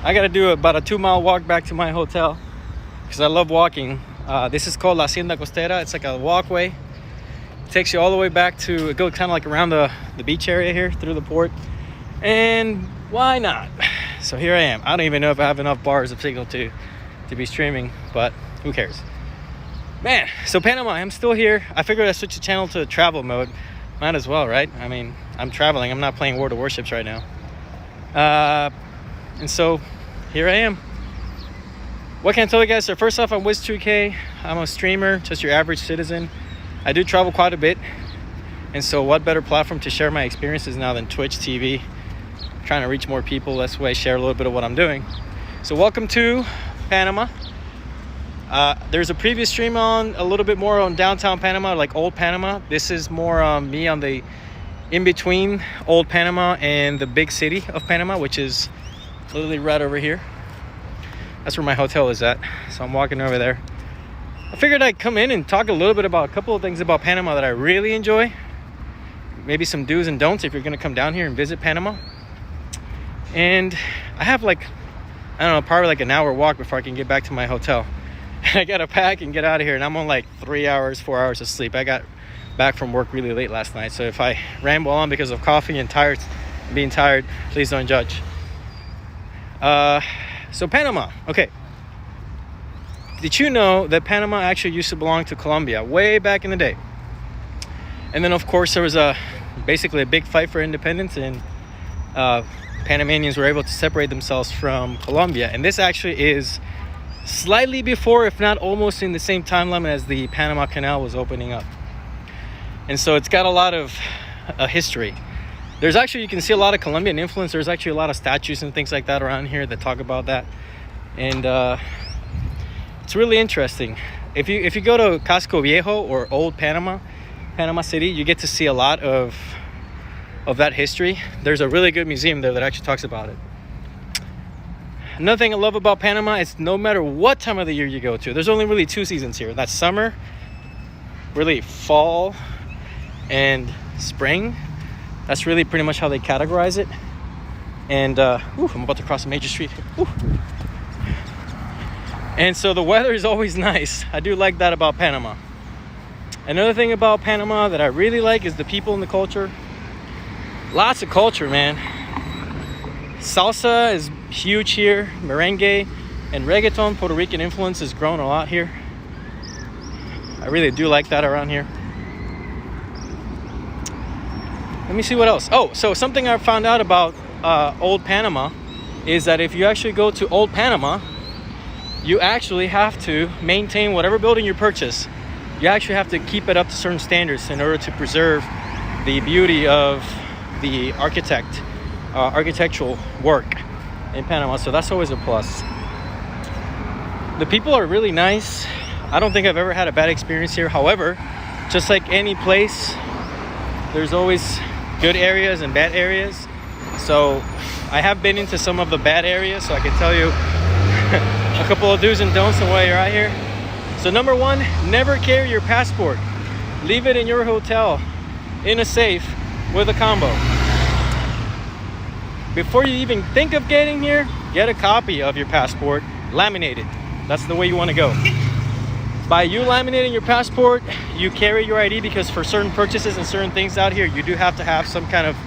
I gotta do about a 2-mile walk back to my hotel because I love walking. This is called La Hacienda Costera. It's like a walkway. It takes you all the way back to, it goes kind of like around the beach area here through the port. And why not? So here I am. I don't even know if I have enough bars of signal to be streaming, but who cares? Man, so Panama, I'm still here. I figured I'd switch the channel to travel mode. Might as well, right? I mean, I'm traveling. I'm not playing World of Warships right now. And so here I am. What can I tell you guys? So first off, I'm Wiz2K. I'm a streamer, just your average citizen. I do travel quite a bit. And so what better platform to share my experiences now than Twitch TV? Trying to reach more people. That's why I share a little bit of what I'm doing. So welcome to Panama. There's a previous stream on a little bit more on downtown Panama, like old Panama. This is more me on the in between old Panama and the big city of Panama, which is literally right over here. That's where my hotel is at. So I'm walking over there. I figured I'd come in and talk a little bit about a couple of things about Panama that I really enjoy. Maybe some do's and don'ts if you're going to come down here and visit Panama. And I have like, I don't know, probably like an hour walk before I can get back to my hotel. I gotta pack and get out of here, and I'm on like 3 hours, 4 hours of sleep. I got back from work really late last night, so if I ramble on because of coffee and being tired, please don't judge. So Panama, okay. Did you know that Panama actually used to belong to Colombia way back in the day? And then of course there was basically a big fight for independence, and Panamanians were able to separate themselves from Colombia. And this actually is slightly before, if not almost in the same time limit as the Panama Canal was opening up. And so it's got a lot of history. There's actually, you can see a lot of Colombian influence. There's actually a lot of statues and things like that around here that talk about that. And it's really interesting. If you go to Casco Viejo or Old Panama City, you get to see a lot of that history. There's a really good museum there that actually talks about it. Another thing I love about Panama is no matter what time of the year you go to, there's only really 2 seasons here. That's summer, really fall, and spring. That's really pretty much how they categorize it. And I'm about to cross a major street. Ooh. And so the weather is always nice. I do like that about Panama. Another thing about Panama that I really like is the people and the culture. Lots of culture, man. Salsa is huge here. Merengue and reggaeton, Puerto Rican influence has grown a lot here. I really do like that around here. Let me see what else. Oh, so something I found out about Old Panama is that if you actually go to Old Panama, you actually have to maintain whatever building you purchase. You actually have to keep it up to certain standards in order to preserve the beauty of the architectural work in Panama. So that's always a plus. The people are really nice. I don't think I've ever had a bad experience here. However, just like any place, there's always good areas and bad areas. So I have been into some of the bad areas, so I can tell you a couple of do's and don'ts and why you're out here. So number one, never carry your passport. Leave it in your hotel in a safe with a combo. Before you even think of getting here, get a copy of your passport, laminate it. That's the way you want to go. By you laminating your passport, you carry your ID, because for certain purchases and certain things out here, you do have to have some kind of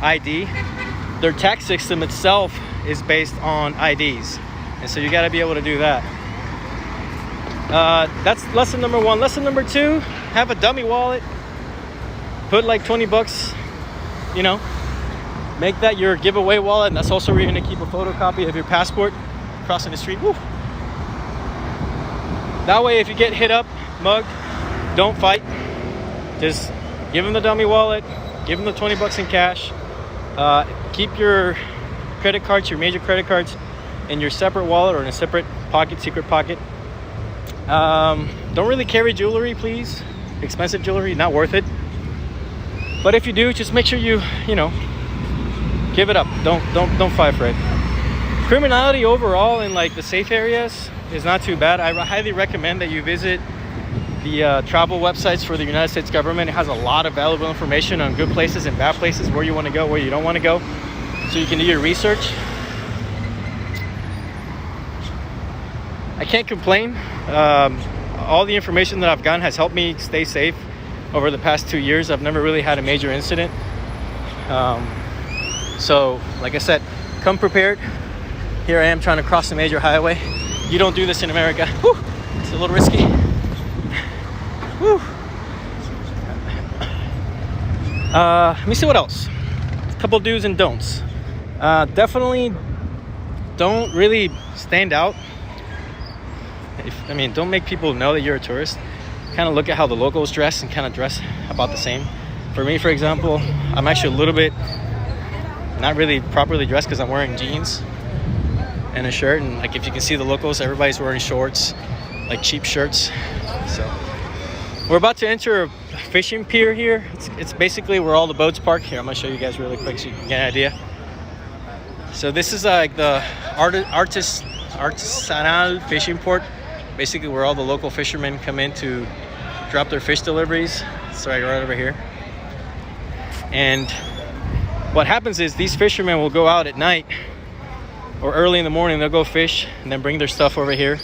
ID. Their tax system itself is based on IDs. And so you got to be able to do that. That's lesson number one. Lesson number two, have a dummy wallet. Put like 20 bucks, make that your giveaway wallet. And that's also where you're going to keep a photocopy of your passport crossing the street. Woo. That way, if you get hit up, mugged, don't fight. Just give them the dummy wallet, give them the 20 bucks in cash. Keep your credit cards, your major credit cards, in your separate wallet or in a separate pocket, secret pocket. Don't really carry jewelry, please. Expensive jewelry, not worth it. But if you do, just make sure you give it up. Don't fight for it. Criminality overall in like the safe areas is not too bad. I highly recommend that you visit the travel websites for the United States government. It has a lot of valuable information on good places and bad places, where you want to go, where you don't want to go, so you can do your research. I can't complain. All the information that I've gotten has helped me stay safe over the past 2 years. I've never really had a major incident. So like I said, come prepared. Here I am trying to cross a major highway. You don't do this in America. Whew, it's a little risky. Whew. Let me see what else. A couple do's and don'ts. Definitely don't really stand out. Don't make people know that you're a tourist. Kind of look at how the locals dress and kind of dress about the same. For me, for example, I'm actually a little bit not really properly dressed because I'm wearing jeans and a shirt. And like if you can see the locals, everybody's wearing shorts, like cheap shirts. So we're about to enter a fishing pier here. It's basically where all the boats park. Here, I'm gonna show you guys really quick so you can get an idea. So this is like the artisanal fishing port, basically where all the local fishermen come in to drop their fish deliveries. It's right over here. And what happens is these fishermen will go out at night or early in the morning. They'll go fish and then bring their stuff over here.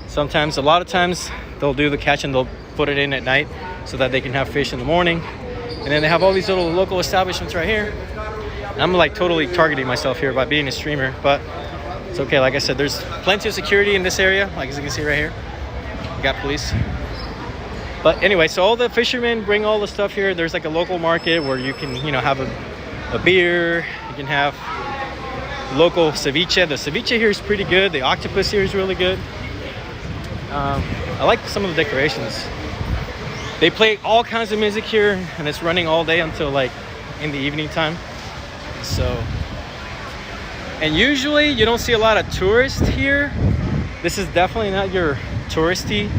Sometimes, a lot of times, they'll do the catch and they'll put it in at night so that they can have fish in the morning. And then they have all these little local establishments right here. And I'm like totally targeting myself here by being a streamer, but it's okay. Like I said, there's plenty of security in this area, like as you can see right here. We got police. But anyway, so all the fishermen bring all the stuff here. There's like a local market where you can, have a beer. You can have local ceviche. The ceviche here is pretty good. The octopus here is really good. I like some of the decorations. They play all kinds of music here, and it's running all day until like in the evening time. So, and usually you don't see a lot of tourists here. This is definitely not your touristy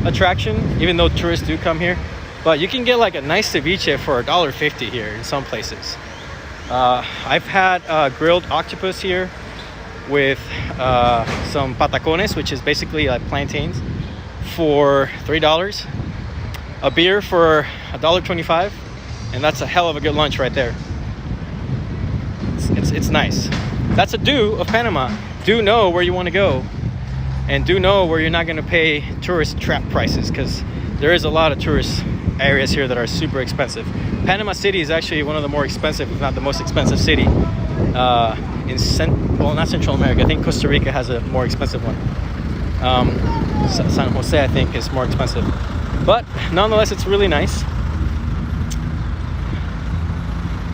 attraction, even though tourists do come here. But you can get like a nice ceviche for $1.50 here in some places. I've had grilled octopus here with some patacones, which is basically like plantains, for $3. A beer for $1.25, and that's a hell of a good lunch right there. It's nice. That's a do of Panama. Do know where you want to go, and do know where you're not going to pay tourist trap prices, because there is a lot of tourist areas here that are super expensive. Panama City is actually one of the more expensive, if not the most expensive city in not Central America. I think Costa Rica has a more expensive one. San Jose, I think, is more expensive, but nonetheless, it's really nice.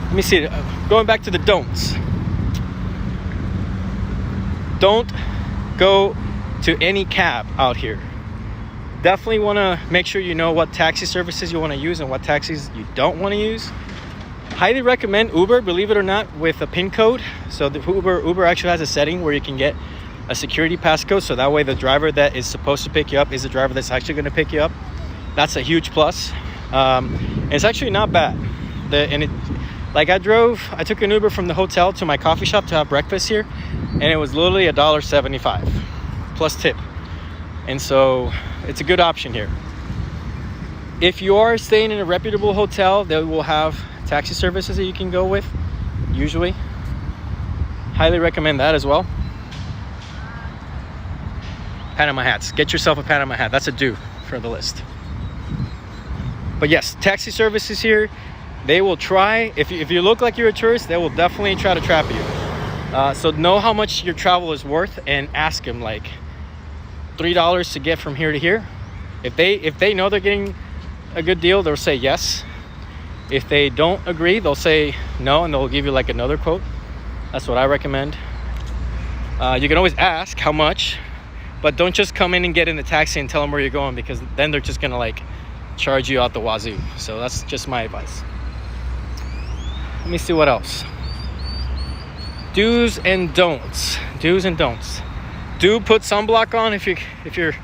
Let me see. Going back to the don'ts. Don't go to any cab out here. Definitely want to make sure you know what taxi services you want to use and what taxis you don't want to use. Highly recommend Uber, believe it or not, with a PIN code. So the Uber actually has a setting where you can get a security passcode, so that way the driver that is supposed to pick you up is the driver that's actually going to pick you up. That's a huge plus. And it's actually not bad. I took an Uber from the hotel to my coffee shop to have breakfast here, and it was literally $1.75 plus tip. And so it's a good option here. If you are staying in a reputable hotel, they will have taxi services that you can go with, usually. Highly recommend that as well. Panama hats. Get yourself a Panama hat. That's a do for the list. But yes, taxi services here, they will try. If you look like you're a tourist, they will definitely try to trap you. So know how much your travel is worth and ask them, like, $3 to get from here to here. If they know they're getting a good deal, they'll say yes. If they don't agree, they'll say no, and they'll give you like another quote. That's what I recommend. You can always ask how much, but don't just come in and get in the taxi and tell them where you're going, because then they're just gonna like charge you out the wazoo. So that's just my advice. Let me see what else. Do's and don'ts. Do's and don'ts. Do put sunblock on if you're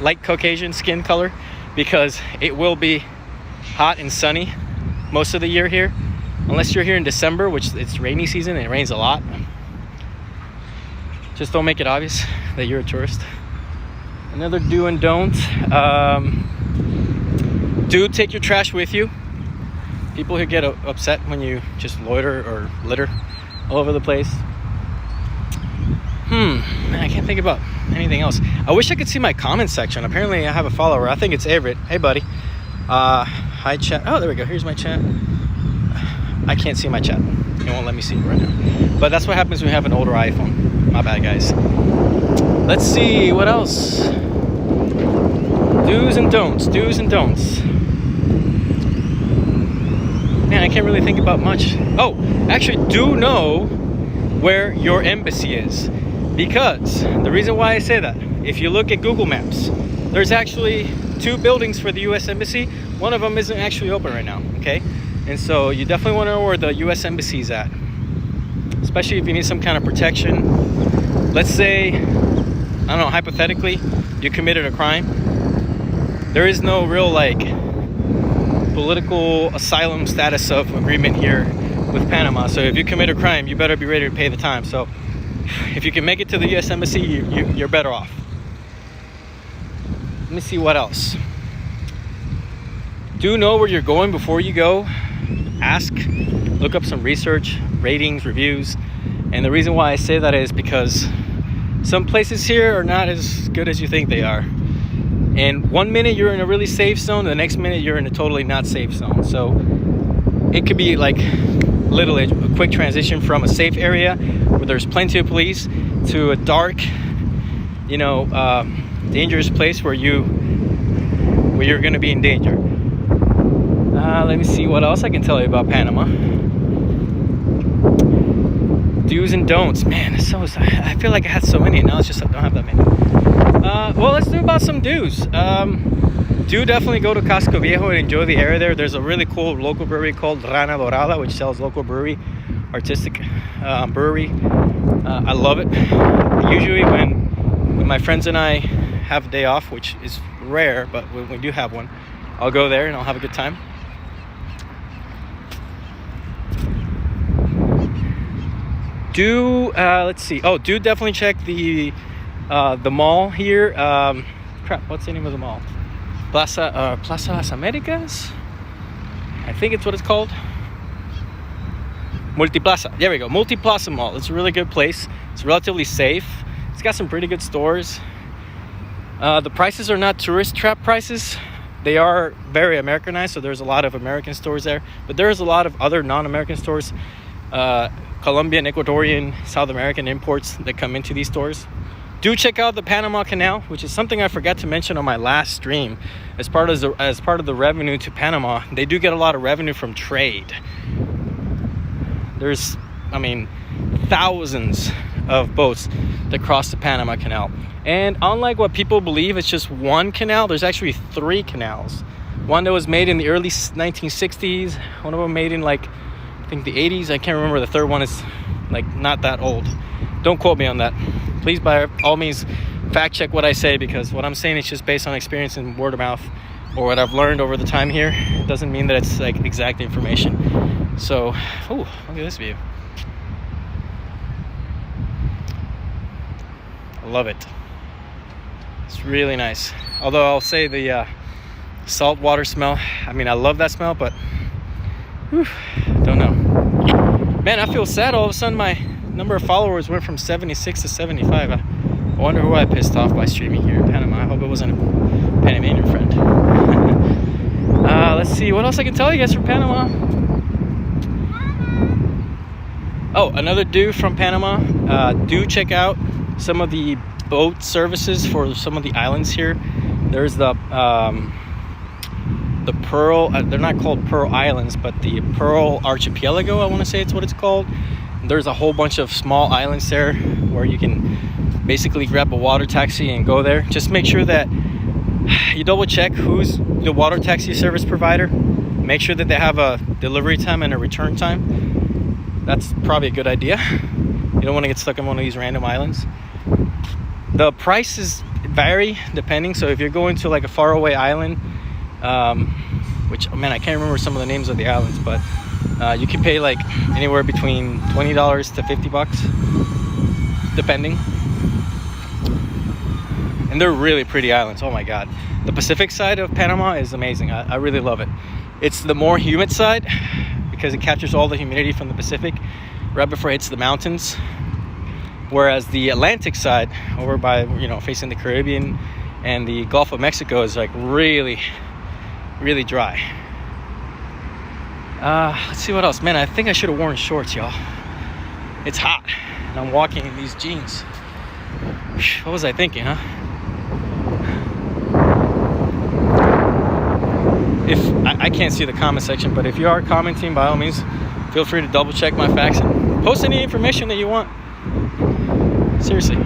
light Caucasian skin color, because it will be hot and sunny most of the year here, unless you're here in December, which it's rainy season and it rains a lot. Just don't make it obvious that you're a tourist. Another do and don't. Do take your trash with you. People who get upset when you just loiter or litter all over the place. Man, I can't think think about anything else. I wish I could see my comment section. Apparently I have a follower. I think it's Everett. Hey buddy. Hi chat. Oh, there we go. Here's my chat. I can't see my chat. It won't let me see it right now. But that's what happens when you have an older iPhone. My bad, guys. Let's see what else. Do's and don'ts. Do's and don'ts. Man, I can't really think about much. Oh, actually, do know where your embassy is, because the reason why I say that, if you look at Google Maps, there's actually 2 buildings for the U.S. Embassy. One of them isn't actually open right now, okay? And so you definitely want to know where the U.S. Embassy is at, especially if you need some kind of protection. Let's say, I don't know, hypothetically, you committed a crime. There is no real, like, political asylum status of agreement here with Panama. So if you commit a crime, you better be ready to pay the time. So if you can make it to the U.S. Embassy, you're better off. Let me see what else. Do know where you're going before you go. Ask, look up some research, ratings, reviews. And the reason why I say that is because some places here are not as good as you think they are. And 1 minute you're in a really safe zone, the next minute you're in a totally not safe zone. So it could be like literally a quick transition from a safe area where there's plenty of police to a dark, dangerous place where you're going to be in danger. Let me see what else I can tell you about Panama. Do's and don'ts. Man, I feel like I had so many. Now it's just I don't have that many. Well, let's do about some do's. Do definitely go to Casco Viejo and enjoy the area there. There's a really cool local brewery called Rana Dorada, which sells local brewery, artistic brewery. I love it. Usually when my friends and I have a day off, which is rare, but when we do have one, I'll go there and I'll have a good time. Let's see. Oh, do definitely check the mall here. What's the name of the mall? Plaza Las Americas? I think it's what it's called. Multiplaza. There we go. Multiplaza Mall. It's a really good place. It's relatively safe. It's got some pretty good stores. The prices are not tourist trap prices. They are very Americanized, so there's a lot of American stores there. But there's a lot of other non-American stores. Colombian, Ecuadorian, South American imports that come into these stores. Do check out the Panama Canal, which is something I forgot to mention on my last stream. As part of the revenue to Panama, they do get a lot of revenue from trade. There's, thousands of boats that cross the Panama Canal. And unlike what people believe, it's just one canal. There's actually 3 canals. One that was made in the early 1960s. One of them made in the 80s. I can't remember. The third one is not that old. Don't quote me on that. Please, by all means, fact check what I say, because what I'm saying is just based on experience and word of mouth, or what I've learned over the time here. It doesn't mean that it's exact information. So, look at this view. I love it. It's really nice. Although I'll say the salt water smell. I love that smell, but don't know. Man, I feel sad. All of a sudden, my number of followers went from 76 to 75. I wonder who I pissed off by streaming here in Panama. I hope it wasn't a Panamanian friend. Let's see what else I can tell you guys from Panama. Oh, another do from Panama. Do check out some of the boat services for some of the islands here. There's the Pearl. They're not called Pearl Islands, but the Pearl Archipelago. I want to say it's what it's called. There's a whole bunch of small islands there where you can basically grab a water taxi and go there. Just make sure that you double check who's the water taxi service provider. Make sure that they have a delivery time and a return time. That's probably a good idea. You don't want to get stuck on one of these random islands. The prices vary depending. So if you're going to a faraway island, which I can't remember some of the names of the islands, but you can pay anywhere between $20 to $50, depending. And they're really pretty islands. Oh my god, the Pacific side of Panama is amazing. I really love it. It's the more humid side because it captures all the humidity from the Pacific right before it hits the mountains. Whereas the Atlantic side, over by, facing the Caribbean and the Gulf of Mexico, is like really, really dry. Let's see what else. Man, I think I should have worn shorts, y'all. It's hot, and I'm walking in these jeans. What was I thinking, huh? If I can't see the comment section, but if you are commenting, by all means, feel free to double check my facts and post any information that you want. Seriously.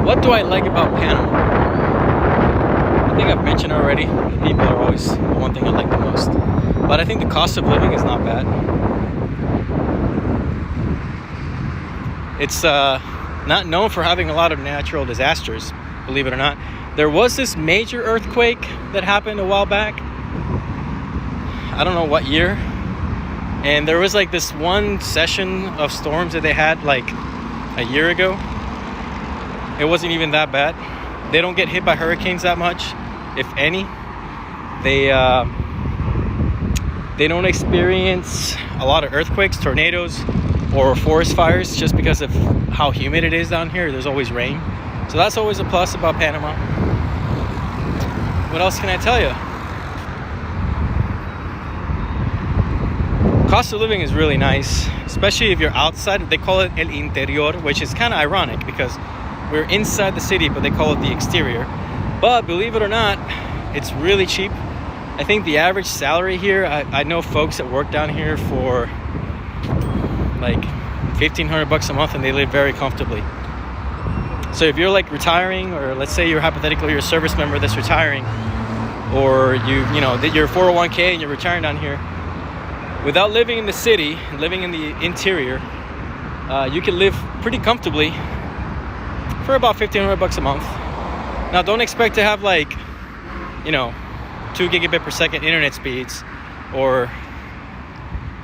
What do I like about Panama? I think I've mentioned already, the people are always the one thing I like the most. But I think the cost of living is not bad. It's not known for having a lot of natural disasters, believe it or not. There was this major earthquake that happened a while back. I don't know what year. And there was like this one session of storms that they had like a year ago. It wasn't even that bad. They don't get hit by hurricanes that much, if any. They don't experience a lot of earthquakes, tornadoes, or forest fires just because of how humid it is down here. There's always rain. So that's always a plus about Panama. What else can I tell you? Cost of living is really nice, especially if you're outside. They call it el interior, which is kind of ironic because we're inside the city, but they call it the exterior. But believe it or not, it's really cheap. I think the average salary here, I know folks that work down here for like $1,500 a month, and they live very comfortably. So if you're like retiring, or let's say you're hypothetically you're a service member that's retiring, or you're 401k and you're retiring down here, without living in the city, living in the interior, you can live pretty comfortably for about $1,500 a month. Now, don't expect to have 2 gigabit per second internet speeds or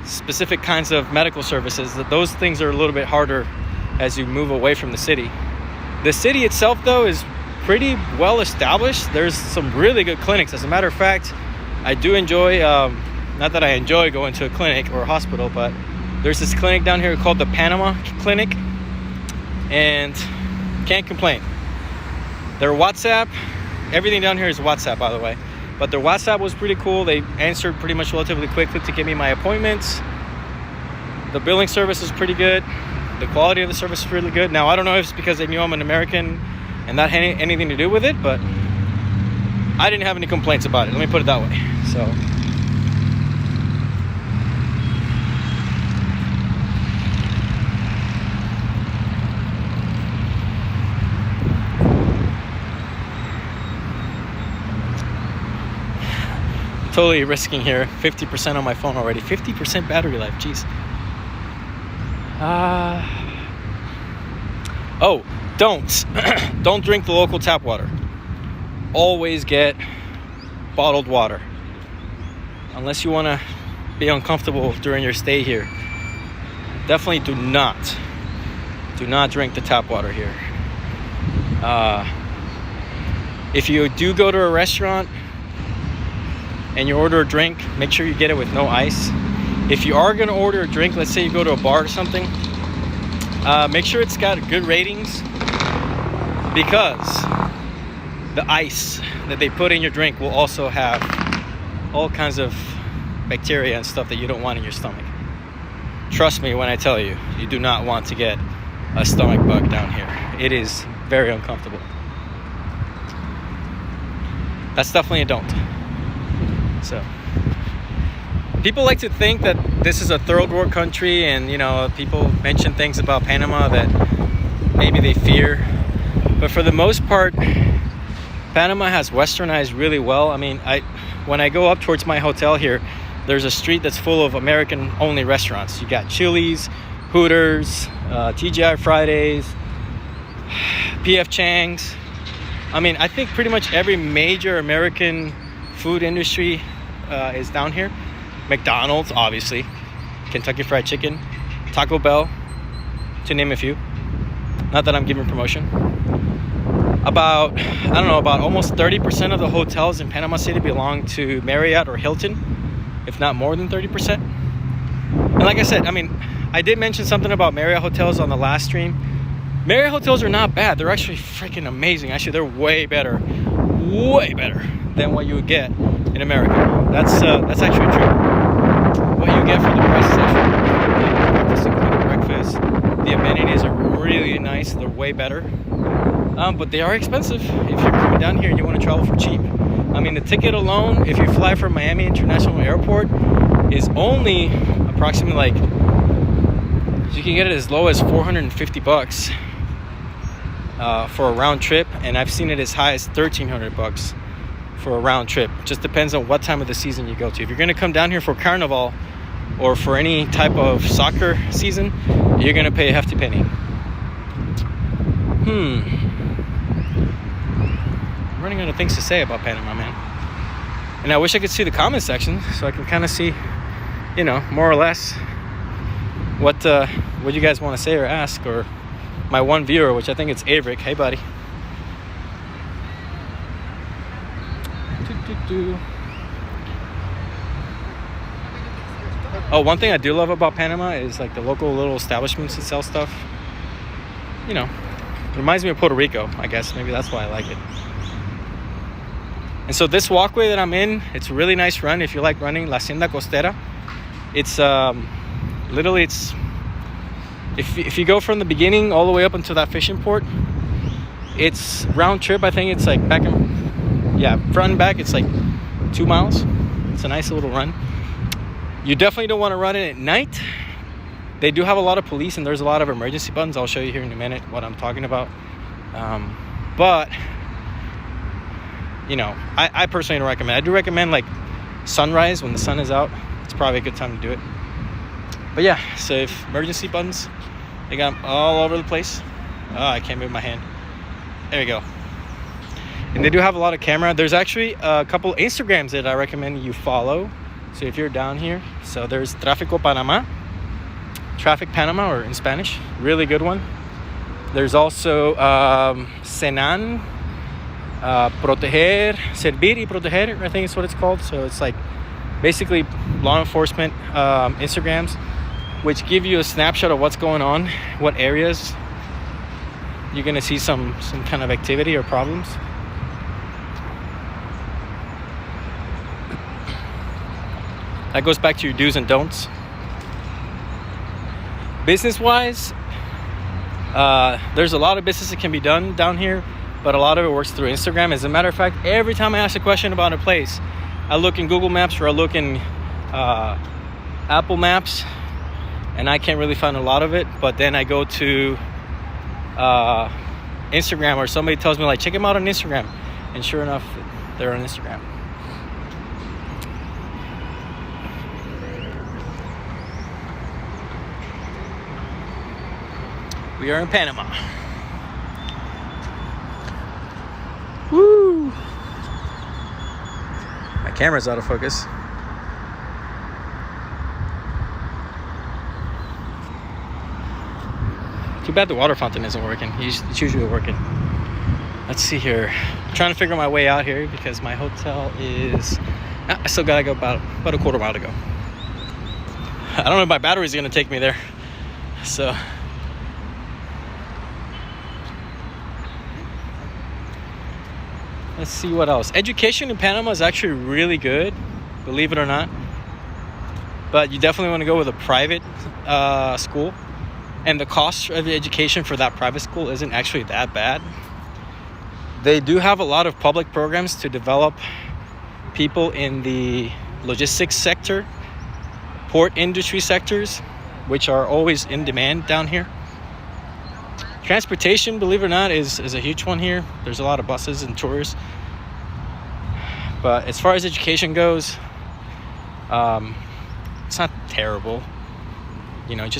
specific kinds of medical services. Those things are a little bit harder as you move away from the city. The city itself, though, is pretty well established. There's some really good clinics. As a matter of fact, I do enjoy, not that I enjoy going to a clinic or a hospital, but there's this clinic down here called the PANAMA clinic, and can't complain. Their WhatsApp, everything down here is WhatsApp, by the way, but their WhatsApp was pretty cool. They answered pretty much relatively quickly to give me my appointments. The billing service is pretty good. The quality of the service is really good. Now, I don't know if it's because they knew I'm an American and that had anything to do with it, but I didn't have any complaints about it. Let me put it that way. So, totally risking here. 50% on my phone already. 50% battery life. Jeez. Don't drink the local tap water. Always get bottled water. Unless you want to be uncomfortable during your stay here. Definitely do not drink the tap water here. If you do go to a restaurant and you order a drink, make sure you get it with no ice. If you are going to order a drink, let's say you go to a bar or something, make sure it's got good ratings, because the ice that they put in your drink will also have all kinds of bacteria and stuff that you don't want in your stomach. Trust me when I tell you, you do not want to get a stomach bug down here. It is very uncomfortable. That's definitely a don't. So, people like to think that this is a third world country, and people mention things about Panama that maybe they fear. But for the most part, Panama has westernized really well. I mean, when I go up towards my hotel here, there's a street that's full of American-only restaurants. You got Chili's, Hooters, TGI Fridays, PF Chang's. I mean, I think pretty much every major American food industry is down here. McDonald's, obviously, Kentucky Fried Chicken, Taco Bell, to name a few. Not that I'm giving promotion. About almost 30% of the hotels in Panama City belong to Marriott or Hilton, if not more than 30%. And like I said, I mean, I did mention something about Marriott hotels on the last stream. Marriott hotels are not bad. They're actually freaking amazing. Actually, they're way better than what you would get in America. That's actually true. What you get for the price is actually breakfast, including breakfast. The amenities are really nice. They're way better. But they are expensive if you're coming down here and you want to travel for cheap. I mean, the ticket alone, if you fly from Miami International Airport, is only approximately like, you can get it as low as $450 for a round trip, and I've seen it as high as $1,300 for a round trip. It just depends on what time of the season you go to. If you're going to come down here for Carnival or for any type of soccer season, you're going to pay a hefty penny. I'm running out of things to say about Panama, man. And I wish I could see the comment section so I can kind of see, you know, more or less what you guys want to say or ask, or my one viewer, which I think it's Averick. Hey, buddy. Oh, one thing I do love about Panama is like the local little establishments that sell stuff. You know, reminds me of Puerto Rico, I guess. Maybe that's why I like it. And so this walkway that I'm in, it's a really nice run if you like running. La Hacienda Costera. It's literally, it's if you go from the beginning all the way up until that fishing port, it's round trip. I think it's like front and back, it's like 2 miles. It's a nice little run. You definitely don't want to run it at night. They do have a lot of police, and there's a lot of emergency buttons. I'll show you here in a minute what I'm talking about. But you know, I personally don't recommend. I do recommend like sunrise when the sun is out. It's probably a good time to do it. But yeah, so if emergency buttons, they got them all over the place. Oh, I can't move my hand. There we go. And they do have a lot of camera. There's actually a couple Instagrams that I recommend you follow. So if you're down here, so there's Tráfico Panamá, Traffic Panama, or in Spanish, really good one. There's also Senan, Servir y Proteger, I think is what it's called. So it's like basically law enforcement Instagrams, which give you a snapshot of what's going on, what areas you're gonna see some kind of activity or problems. That goes back to your do's and don'ts. Business-wise, there's a lot of business that can be done down here, but a lot of it works through Instagram. As a matter of fact, every time I ask a question about a place, I look in Google Maps or I look in Apple Maps, and I can't really find a lot of it. But then I go to Instagram, or somebody tells me, like, check them out on Instagram. And sure enough, they're on Instagram. We are in Panama. Woo! My camera's out of focus. Too bad the water fountain isn't working. It's usually working. Let's see here. I'm trying to figure my way out here because my hotel is... I still gotta go about a quarter mile to go. I don't know if my battery's gonna take me there. So... let's see what else. Education in Panama is actually really good, believe it or not. But you definitely want to go with a private school. And the cost of the education for that private school isn't actually that bad. They do have a lot of public programs to develop people in the logistics sector, port industry sectors, which are always in demand down here. Transportation, believe it or not, is a huge one here. There's a lot of buses and tours. But as far as education goes, it's not terrible. You know, you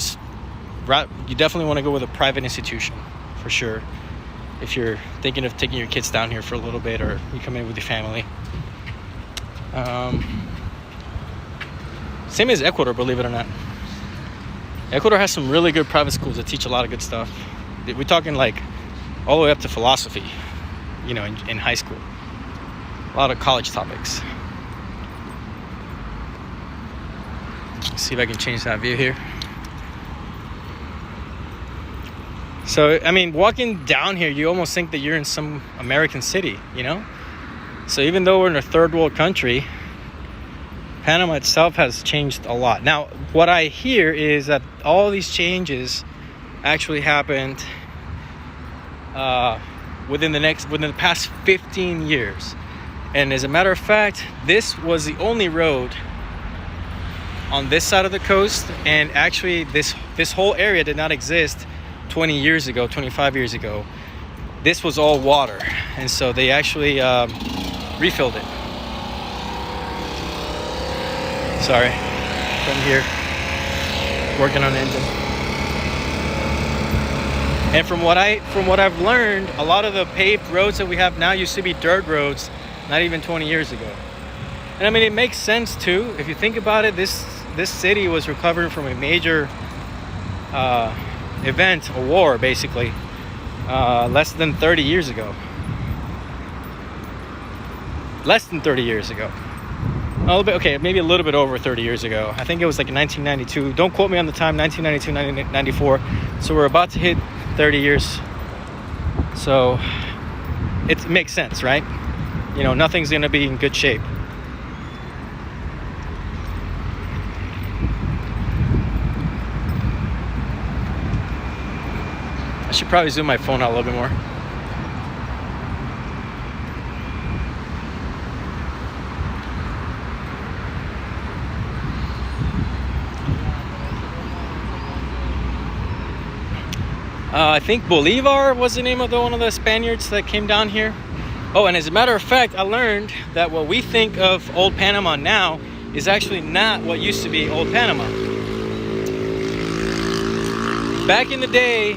definitely want to go with a private institution for sure. If you're thinking of taking your kids down here for a little bit, or you come in with your family. Same as Ecuador, believe it or not. Ecuador has some really good private schools that teach a lot of good stuff. We're talking like all the way up to philosophy, you know, in high school. A lot of college topics. Let's see if I can change that view here. So, I mean, walking down here, you almost think that you're in some American city, you know? So even though we're in a third world country, Panama itself has changed a lot. Now, what I hear is that all these changes actually happened within the past 15 years. And as a matter of fact, this was the only road on this side of the coast, and actually this whole area did not exist 20 years ago, 25 years ago. This was all water, and so they actually refilled it. Sorry, from here, working on the engine. And from what I've learned, a lot of the paved roads that we have now used to be dirt roads, not even 20 years ago. And I mean, it makes sense too. If you think about it, this city was recovering from a major event, a war, basically, less than 30 years ago. Less than 30 years ago. A little bit, okay, maybe a little bit over 30 years ago. I think it was like in 1992. Don't quote me on the time, 1992, 1994. So we're about to hit 30 years. So it makes sense, right? You know, nothing's going to be in good shape. I should probably zoom my phone out a little bit more. I think Bolivar was the name of one of the Spaniards that came down here. Oh, and as a matter of fact, I learned that what we think of Old Panama now is actually not what used to be Old Panama. Back in the day,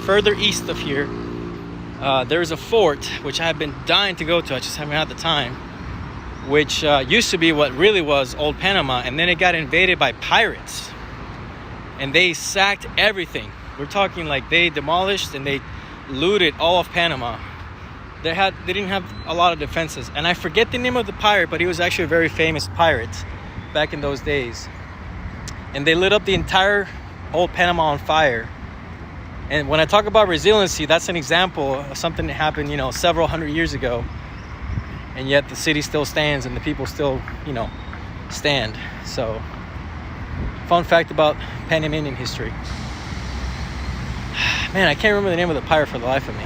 further east of here, there's a fort which I have been dying to go to. I just haven't had the time. Which used to be what really was Old Panama, and then it got invaded by pirates, and they sacked everything. We're talking like they demolished and they looted all of Panama. They didn't have a lot of defenses, and I forget the name of the pirate, but he was actually a very famous pirate back in those days. And they lit up the entire Old Panama on fire. And when I talk about resiliency, that's an example of something that happened, you know, several hundred years ago, and yet the city still stands and the people still, you know, stand. So, fun fact about Panamanian history. Man, I can't remember the name of the pirate for the life of me.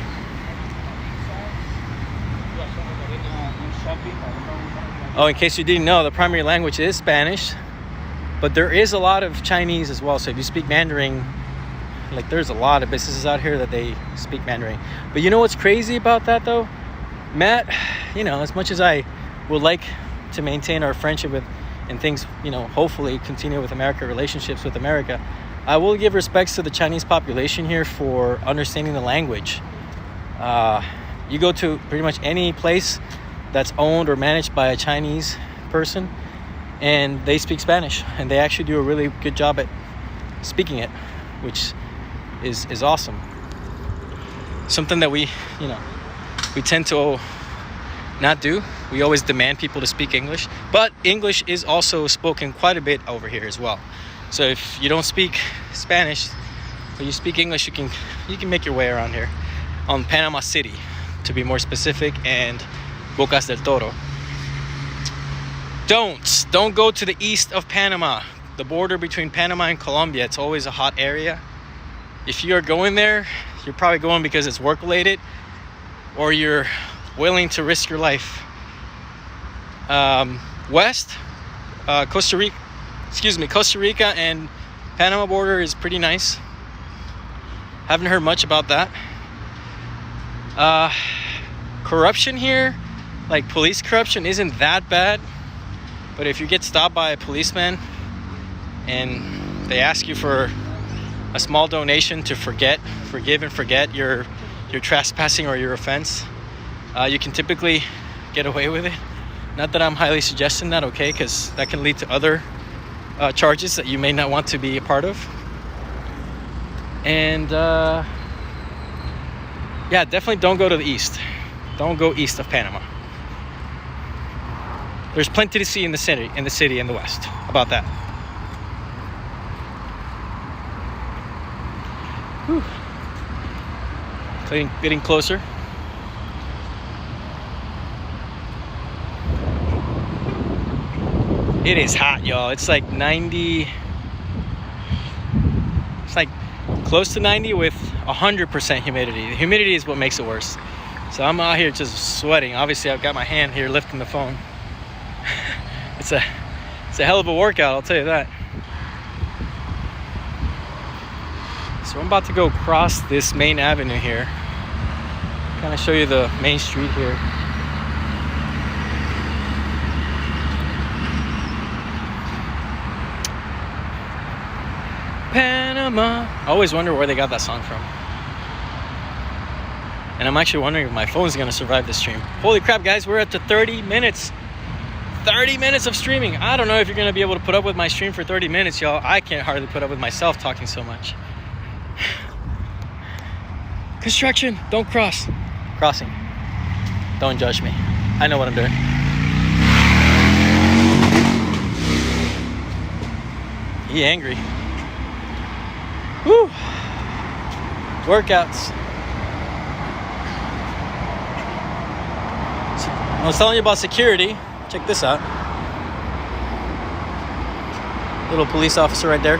Oh, in case you didn't know, the primary language is Spanish, but there is a lot of Chinese as well. So if you speak Mandarin, like there's a lot of businesses out here that they speak Mandarin. But you know what's crazy about that though? Matt, you know, as much as I would like to maintain our friendship with and things, you know, hopefully continue with America, relationships with America, I will give respects to the Chinese population here for understanding the language. You go to pretty much any place that's owned or managed by a Chinese person, and they speak Spanish, and they actually do a really good job at speaking it, which is awesome. Something that we tend to not do. We always demand people to speak English, but English is also spoken quite a bit over here as well. So if you don't speak Spanish, but you speak English, you can make your way around here on Panama City, to be more specific, and Bocas del Toro. Don't go to the east of Panama, the border between Panama and Colombia. It's always a hot area. If you're going there, you're probably going because it's work related, or you're willing to risk your life. West, Costa Rica and Panama border is pretty nice. Haven't heard much about that. Corruption here, like police corruption, isn't that bad. But if you get stopped by a policeman and they ask you for a small donation to forgive and forget your trespassing or your offense, you can typically get away with it. Not that I'm highly suggesting that, okay, because that can lead to other charges that you may not want to be a part of. And yeah, definitely don't go to the east. Don't go east of Panama. There's plenty to see in the city in the west about that. Whew. Getting closer. It is hot, y'all. It's like 90. It's like close to 90 with 100% humidity. The humidity is what makes it worse. So I'm out here just sweating. Obviously, I've got my hand here lifting the phone. It's a hell of a workout, I'll tell you that. So I'm about to go across this main avenue here. Kind of show you the main street here. Panama. I always wonder where they got that song from. And I'm actually wondering if my phone's gonna survive this stream. Holy crap, guys, we're at the 30 minutes. 30 minutes of streaming. I don't know if you're gonna be able to put up with my stream for 30 minutes, y'all. I can't hardly put up with myself talking so much. Construction, don't cross. Crossing. Don't judge me. I know what I'm doing. He angry. Woo! Workouts. So, I was telling you about security. Check this out. Little police officer right there.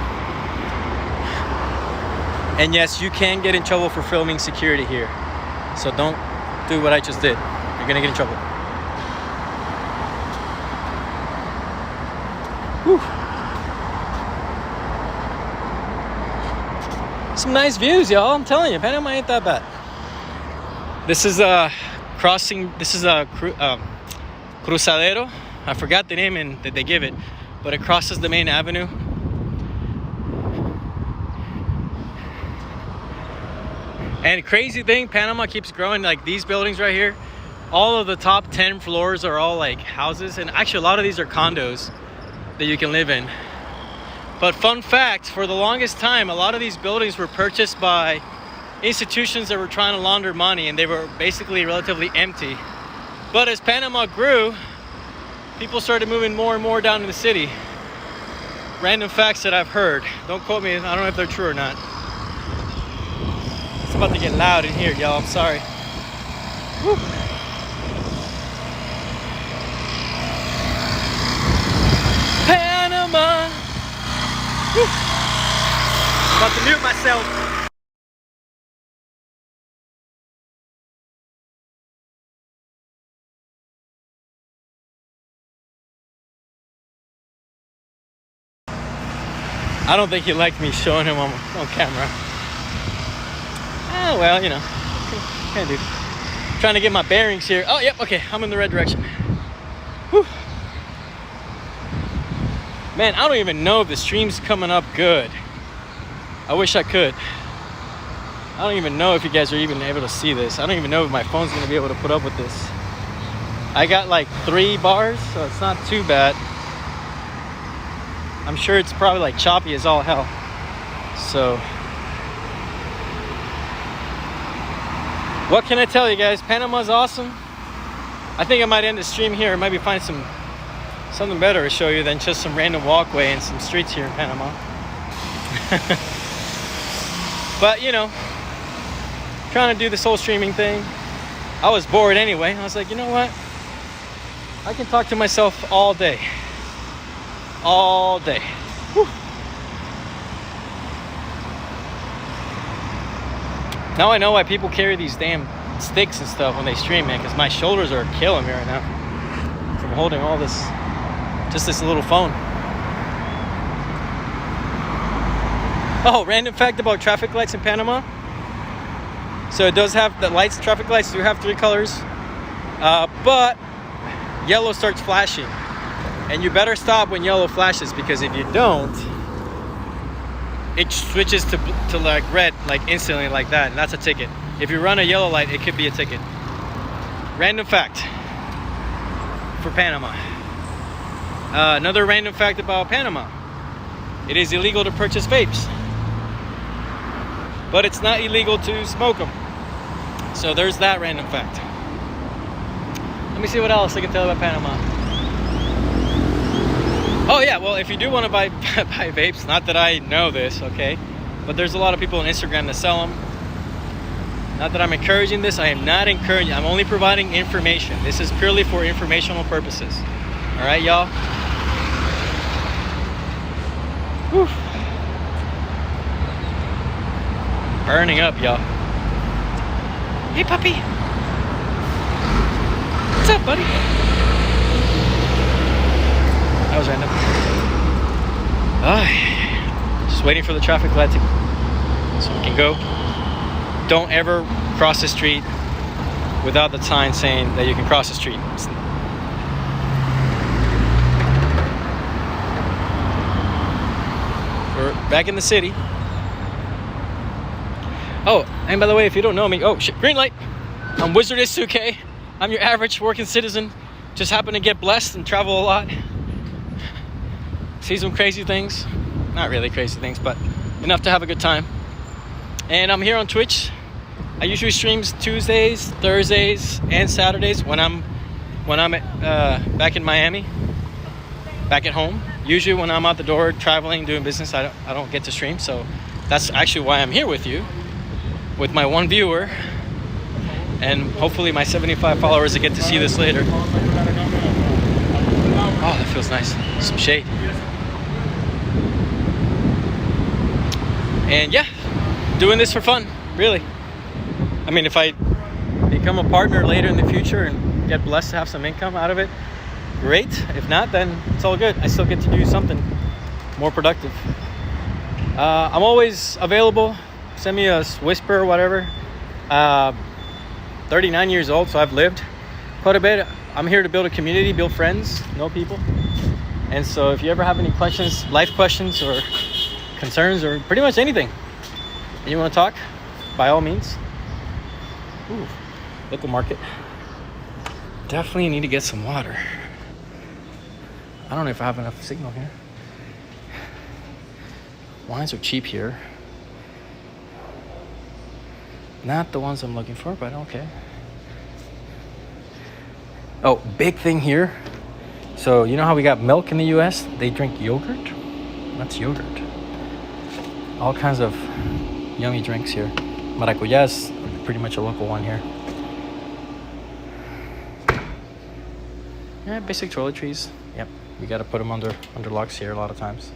And yes, you can get in trouble for filming security here. So don't do what I just did. You're gonna get in trouble. Whew. Some nice views, y'all. I'm telling you, Panama ain't that bad. This is a crossing. This is a cruzadero. I forgot the name that they give it, but it crosses the main avenue. And crazy thing, Panama keeps growing. Like these buildings right here, all of the top 10 floors are all like houses, and actually a lot of these are condos that you can live in. But fun fact, for the longest time, a lot of these buildings were purchased by institutions that were trying to launder money, and they were basically relatively empty. But as Panama grew, people started moving more and more down to the city. Random facts that I've heard. Don't quote me, I don't know if they're true or not. It's about to get loud in here, y'all. I'm sorry. Woo. Panama. Woo. About to mute myself. I don't think he liked me showing him on camera. Oh, well, you know, can't do. Trying to get my bearings here. Oh, yep, okay, I'm in the right direction. Whew. Man, I don't even know if the stream's coming up good. I wish I could. I don't even know if you guys are even able to see this. I don't even know if my phone's gonna be able to put up with this. I got like 3 bars, so it's not too bad. I'm sure it's probably like choppy as all hell. So, what can I tell you guys? Panama's awesome. I think I might end the stream here. Maybe find something better to show you than just some random walkway and some streets here in Panama. But you know, trying to do this whole streaming thing, I was bored anyway. I was like, you know what? I can talk to myself all day. All day. Whew. Now I know why people carry these damn sticks and stuff when they stream, man, because my shoulders are killing me right now from holding all this, just this little phone. Oh, random fact about traffic lights in Panama. So it does have the lights, traffic lights do have 3 colors, but yellow starts flashing. And you better stop when yellow flashes, because if you don't, it switches to like red, like instantly like that, and that's a ticket. If you run a yellow light, it could be a ticket. Random fact for Panama. Another random fact about Panama. It is illegal to purchase vapes, but it's not illegal to smoke them. So there's that random fact. Let me see what else I can tell about Panama. Oh yeah, well, if you do want to buy vapes, not that I know this, okay, but there's a lot of people on Instagram that sell them. Not that I'm encouraging this. I am not encouraging. I'm only providing information. This is purely for informational purposes. All right, y'all? Whew. Burning up, y'all. Hey, puppy. What's up, buddy? That was random. Just waiting for the traffic light so we can go. Don't ever cross the street without the sign saying that you can cross the street. We're back in the city. Oh, and by the way, if you don't know me, oh shit, green light. I'm Wizard Isuke. I'm your average working citizen. Just happen to get blessed and travel a lot. See some crazy things. Not really crazy things, but enough to have a good time. And I'm here on Twitch. I usually stream Tuesdays, Thursdays, and Saturdays when I'm back in Miami, back at home. Usually when I'm out the door traveling, doing business, I don't get to stream. So that's actually why I'm here with you, with my one viewer, and hopefully my 75 followers that get to see this later. Oh, that feels nice. Some shade. And yeah, doing this for fun, really. I mean, if I become a partner later in the future and get blessed to have some income out of it, great. If not, then it's all good. I still get to do something more productive. I'm always available. Send me a whisper or whatever. 39 years old, so I've lived quite a bit. I'm here to build a community, build friends, know people. And so if you ever have any questions, life questions or concerns or pretty much anything, and you want to talk, by all means. Ooh, local market. Definitely need to get some water. I don't know if I have enough signal here. Wines are cheap here. Not the ones I'm looking for, but okay. Oh, big thing here. So you know how we got milk in the US? They drink yogurt. That's yogurt. All kinds of yummy drinks here. Maracuyá is pretty much a local one here. Yeah, basic toiletries. Yep, we gotta put them under locks here a lot of times.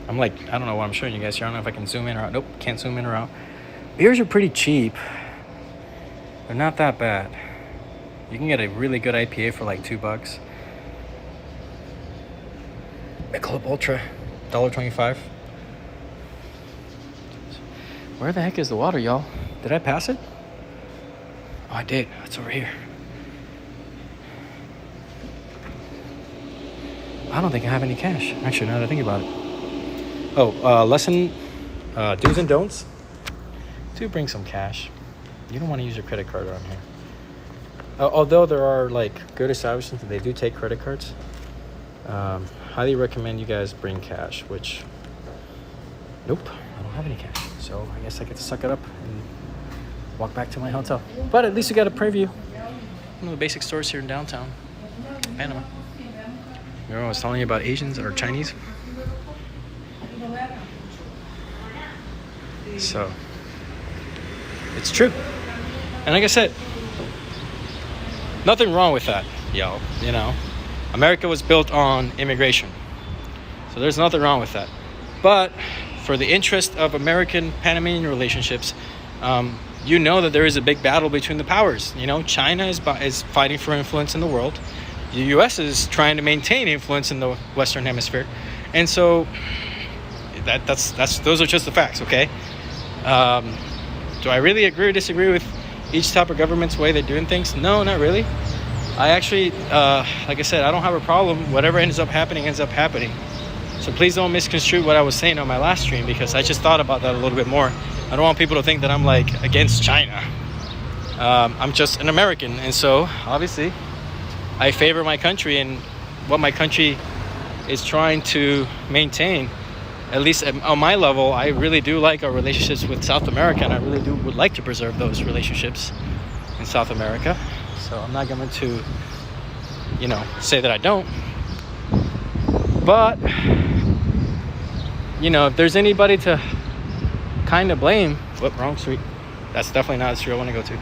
I'm like, I don't know what I'm showing you guys here. I don't know if I can zoom in or out. Nope, can't zoom in or out. Beers are pretty cheap. They're not that bad. You can get a really good IPA for like $2. Michelob Ultra, $1.25. Where the heck is the water, y'all? Did I pass it? Oh, I did. It's over here. I don't think I have any cash. Actually, now that I think about it. Oh, lesson, do's and don'ts. Do bring some cash. You don't want to use your credit card around here. Although there are like good establishments that they do take credit cards. Highly recommend you guys bring cash, which, nope, I don't have any cash. So I guess I get to suck it up and walk back to my hotel. But at least we got a preview. One of the basic stores here in downtown Panama. Remember I was telling you about Asians or Chinese? So it's true. And like I said, nothing wrong with that, y'all. You know, America was built on immigration. So there's nothing wrong with that. But for the interest of American Panamanian relationships, you know that there is a big battle between the powers. You know, China is fighting for influence in the world. The U.S. is trying to maintain influence in the Western Hemisphere. And so that's those are just the facts, okay? Do I really agree or disagree with each type of government's way they're doing things? No, not really. I actually, like I said, I don't have a problem. Whatever ends up happening, ends up happening. So please don't misconstrue what I was saying on my last stream, because I just thought about that a little bit more. I don't want people to think that I'm like against China. I'm just an American, and so obviously I favor my country and what my country is trying to maintain. At least on my level, I really do like our relationships with South America, and I really would like to preserve those relationships in South America. So I'm not going to, you know, say that I don't. But, you know, if there's anybody to kind of blame. Whoop, wrong street. That's definitely not the street I want to go to.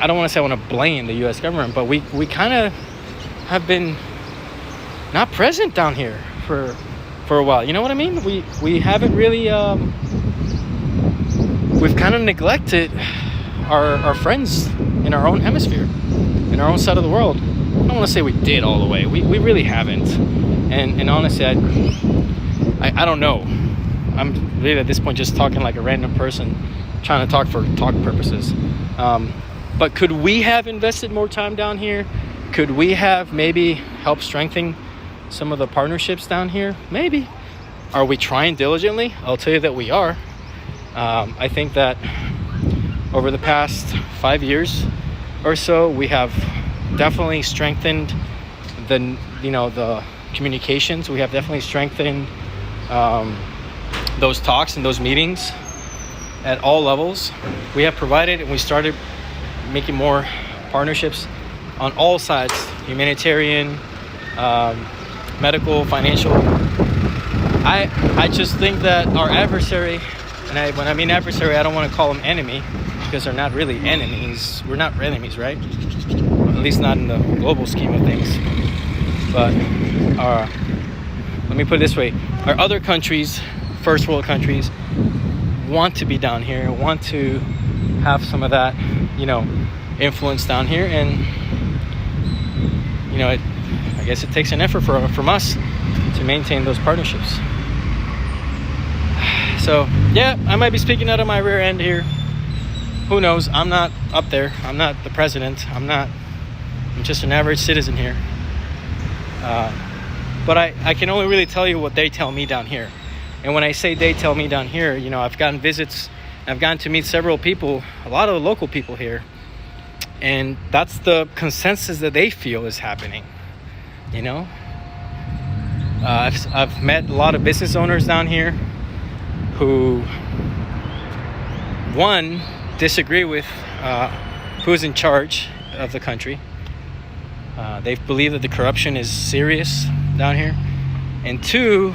I don't want to say I want to blame the U.S. government, but we kind of have been not present down here for a while. You know what I mean? We haven't really we've kind of neglected our friends in our own hemisphere, in our own side of the world. I don't want to say we did all the way. We really haven't. And honestly, I don't know. I'm really at this point just talking like a random person trying to talk for talk purposes. But could we have invested more time down here? Could we have maybe helped strengthen some of the partnerships down here? Maybe. Are we trying diligently? I'll tell you that we are. I think that over the past 5 years or so, we have definitely strengthened the communications. We have definitely strengthened those talks and those meetings at all levels. We have provided and we started making more partnerships on all sides: humanitarian, medical, financial. I just think that our adversary, and when I mean adversary, I don't want to call them enemy, because they're not really enemies. We're not enemies, right? At least not in the global scheme of things. But let me put it this way: our other countries, first world countries, want to be down here, want to have some of that, influence down here, and I guess it takes an effort from us to maintain those partnerships. So yeah, I might be speaking out of my rear end here. Who knows? I'm not up there. I'm not the president. I'm just an average citizen here. But I can only really tell you what they tell me down here. And when I say they tell me down here, I've gotten visits. I've gotten to meet several people, a lot of the local people here. And that's the consensus that they feel is happening. I've met a lot of business owners down here who, one, disagree with who's in charge of the country. They believe that the corruption is serious down here. And two,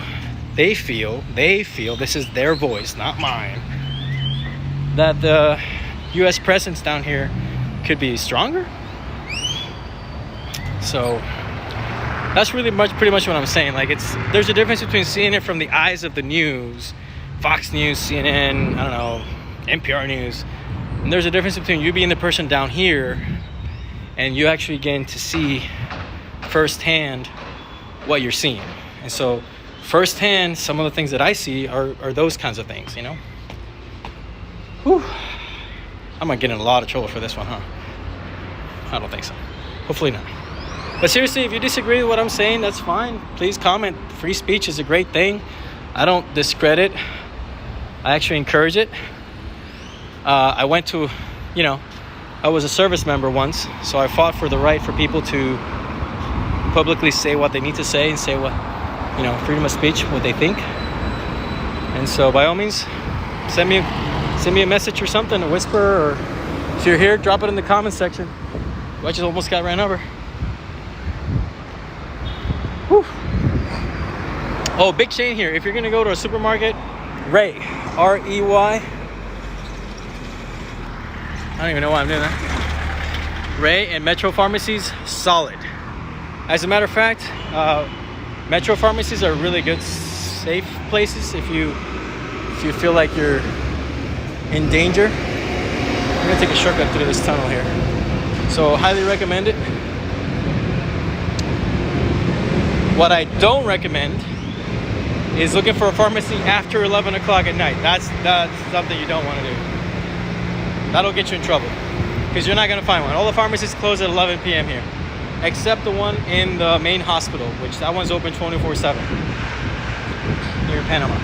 they feel, this is their voice, not mine, that the U.S. presence down here could be stronger. So that's pretty much what I'm saying. Like, there's a difference between seeing it from the eyes of the news, Fox News, CNN, I don't know, NPR News. And there's a difference between you being the person down here and you actually getting to see firsthand what you're seeing. And so firsthand, some of the things that I see are those kinds of things, Whew. I'm gonna get in a lot of trouble for this one, huh? I don't think so. Hopefully not. But seriously, if you disagree with what I'm saying, that's fine. Please comment. Free speech is a great thing. I don't discredit. I actually encourage it. I went to, I was a service member once, so I fought for the right for people to publicly say what they need to say and say what, freedom of speech, what they think. And so by all means, send me a message or something, a whisper, or if you're here, drop it in the comment section. I just almost got ran over. Whew. Oh, big chain here. If you're gonna go to a supermarket, Ray, R-E-Y. I don't even know why I'm doing that. Ray and Metro pharmacies, solid. As a matter of fact, Metro pharmacies are really good, safe places if you feel like you're in danger. I'm gonna take a shortcut through this tunnel here. So highly recommend it. What I don't recommend is looking for a pharmacy after 11 o'clock at night. That's something you don't want to do. That'll get you in trouble because you're not going to find one. All the pharmacies close at 11 p.m. here, except the one in the main hospital, which that one's open 24/7 here in Panama.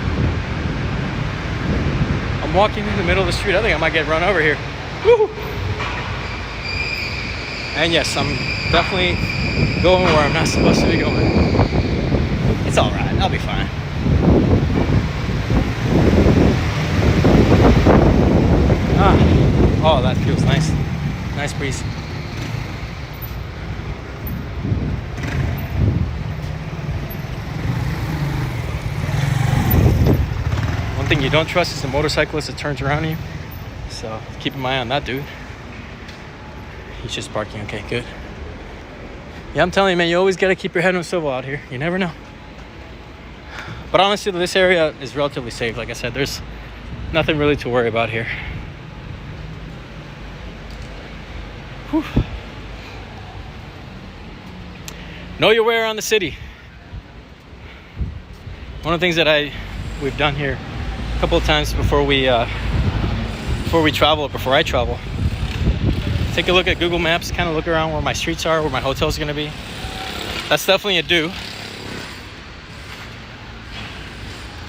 I'm walking in the middle of the street. I think I might get run over here. Woo! And yes, I'm definitely going where I'm not supposed to be going. It's all right. I'll be fine. Oh, that feels nice. Nice breeze. thing you don't trust is the motorcyclist that turns around you. So keep an eye on that dude. He's just parking. Okay, good. Yeah, I'm telling you, man, you always got to keep your head on a swivel out here. You never know. But honestly, this area is relatively safe. Like I said, there's nothing really to worry about here. Whew. Know your way around the city. One of the things that we've done here a couple of times before I travel, take a look at Google Maps, kind of look around where my streets are, where my hotel's gonna be. That's definitely a do.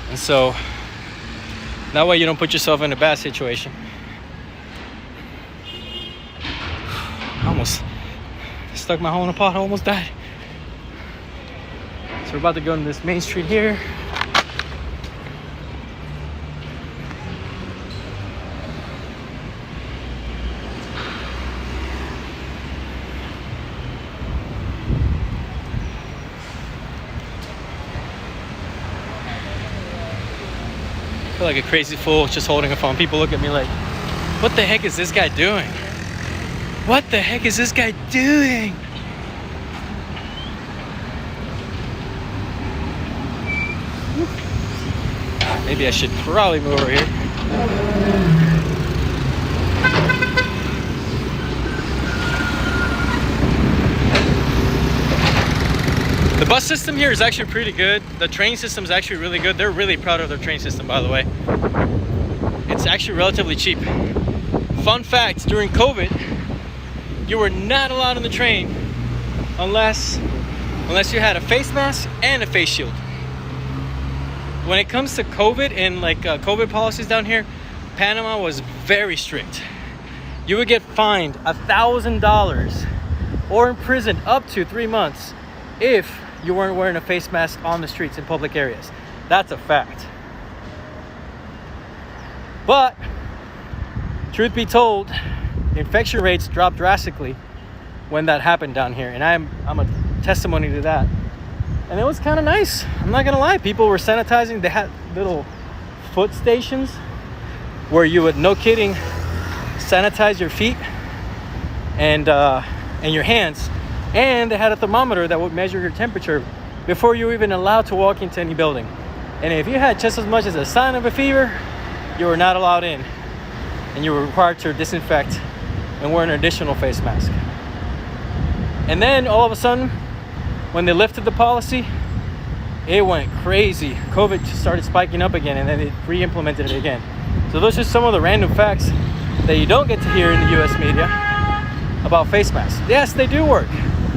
And so that way you don't put yourself in a bad situation. I almost stuck my hole in a pothole, almost died. So we're about to go into this main street here. I feel like a crazy fool just holding a phone. People look at me like, what the heck is this guy doing? What the heck is this guy doing? Maybe I should probably move over here. The bus system here is actually pretty good. The train system is actually really good. They're really proud of their train system, by the way. It's actually relatively cheap. Fun fact, during COVID, you were not allowed on the train unless you had a face mask and a face shield. When it comes to COVID and COVID policies down here, Panama was very strict. You would get fined $1,000 or imprisoned up to 3 months if you weren't wearing a face mask on the streets in public areas. That's a fact. But truth be told, infection rates dropped drastically when that happened down here, and I'm a testimony to that. And it was kind of nice. I'm not gonna lie. People were sanitizing. They had little foot stations where you would, no kidding, sanitize your feet and your hands. And they had a thermometer that would measure your temperature before you were even allowed to walk into any building. And if you had just as much as a sign of a fever, you were not allowed in, and you were required to disinfect and wear an additional face mask. And then all of a sudden, when they lifted the policy, it went crazy. COVID just started spiking up again, and then they re-implemented it again. So those are some of the random facts that you don't get to hear in the US media about face masks. Yes, they do work.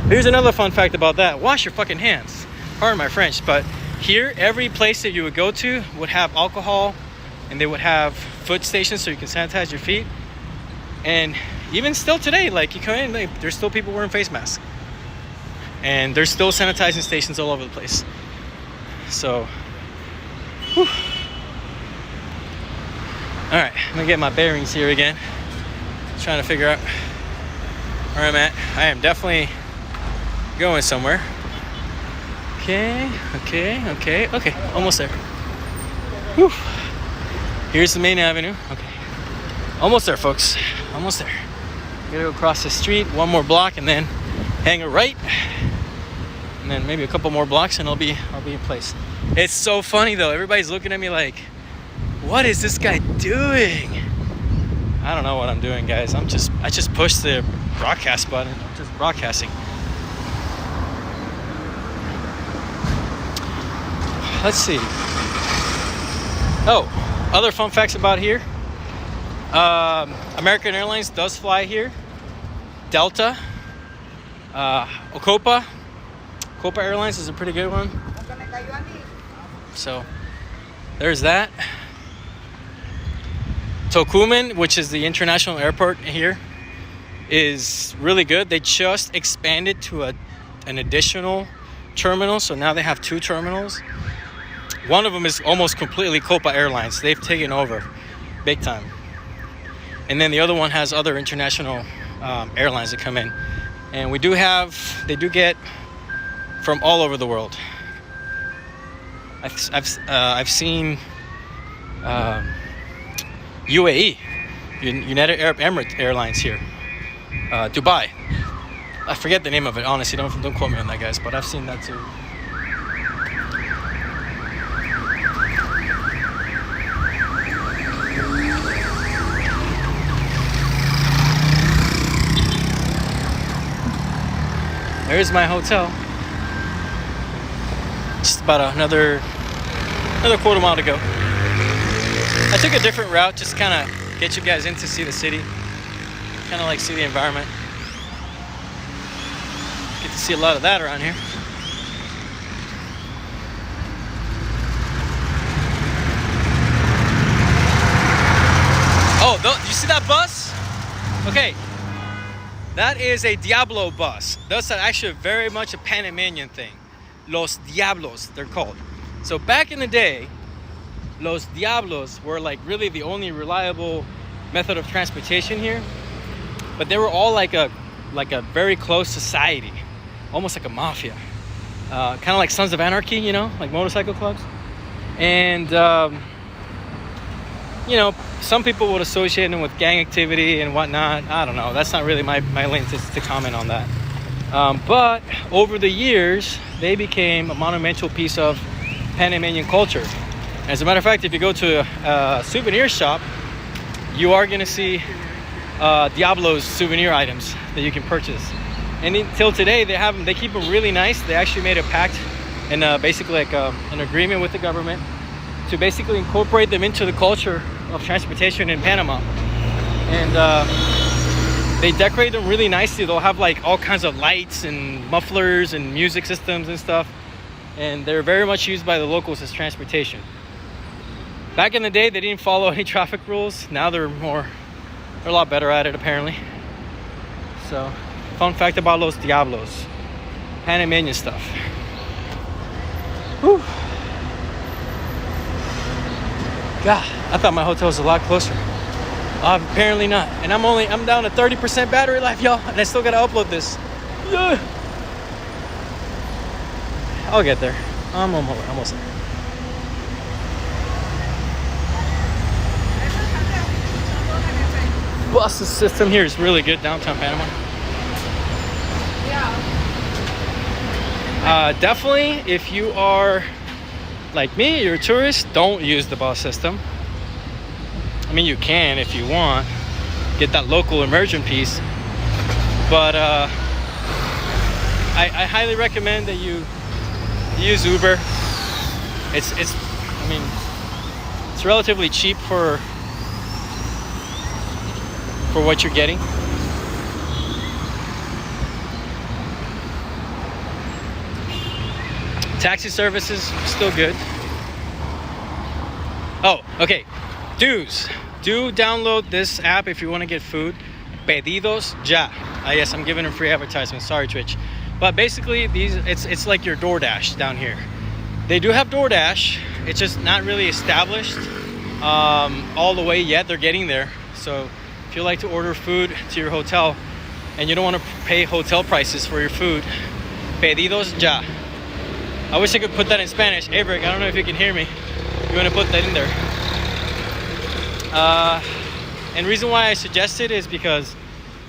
Here's another fun fact about that. Wash your fucking hands. Pardon my French, but here, every place that you would go to would have alcohol, and they would have foot stations so you can sanitize your feet. And even still today, like, you come in, like, there's still people wearing face masks. And there's still sanitizing stations all over the place. So, whew. All right, I'm gonna get my bearings here again. Trying to figure out where I'm at. I am definitely going somewhere. Okay, almost there. Whew. Here's the main avenue. Okay, almost there, folks. Almost there. Gotta go across the street, one more block, and then hang a right. And then maybe a couple more blocks and I'll be in place. It's so funny though. Everybody's looking at me like, what is this guy doing? I don't know what I'm doing, guys. I just pushed the broadcast button. I'm just broadcasting. Let's see. Oh, other fun facts about here. American Airlines does fly here. Delta, Copa Airlines is a pretty good one. So there's that. Tocumen, which is the international airport here, is really good. They just expanded to an additional terminal, so now they have 2 terminals. One of them is almost completely Copa Airlines. They've taken over big time. And then the other one has other international airlines that come in. And they do get from all over the world. I've seen UAE, United Arab Emirates Airlines here. Dubai. I forget the name of it, honestly. Don't quote me on that, guys, but I've seen that too. There's my hotel. Just about another quarter mile to go. I took a different route, just kind of get you guys in to see the city, kind of like see the environment. Get to see a lot of that around here. Oh, you see that bus? Okay, that is a Diablo bus. That's actually very much a Panamanian thing. Los Diablos, they're called. So back in the day, Los Diablos were like really the only reliable method of transportation here. But they were all like a very close society, almost like a mafia. Kind of like Sons of Anarchy, you know, like motorcycle clubs. And you know, some people would associate them with gang activity and whatnot. I don't know. That's not really my lane to comment on that. But over the years, they became a monumental piece of Panamanian culture. As a matter of fact, if you go to a souvenir shop, you are going to see Diablo's souvenir items that you can purchase. And until today, they keep them really nice. They actually made a pact and basically like an agreement with the government to basically incorporate them into the culture of transportation in Panama. And they decorate them really nicely. They'll have like all kinds of lights and mufflers and music systems and stuff. And they're very much used by the locals as transportation. Back in the day, they didn't follow any traffic rules. Now they're a lot better at it, apparently. So, fun fact about Los Diablos. Panamanian stuff. Whew. God, I thought my hotel was a lot closer. Apparently not. And I'm down to 30% battery life, y'all. And I still gotta upload this. Yeah. I'll get there. I'm almost there. Bus system here is really good downtown Panama. Definitely, if you are like me, you're a tourist, don't use the bus system. I mean, you can if you want, get that local immersion piece. But I highly recommend that you use Uber. It's relatively cheap for what you're getting. Taxi services still good. Oh, okay. Do download this app if you want to get food. Pedidos Ya. Yes, I'm giving them free advertisement. Sorry, Twitch. But basically, it's like your DoorDash down here. They do have DoorDash. It's just not really established all the way yet. They're getting there. So if you like to order food to your hotel and you don't want to pay hotel prices for your food, Pedidos Ya. I wish I could put that in Spanish. Hey, Brick, I don't know if you can hear me. You want to put that in there. And reason why I suggest it is because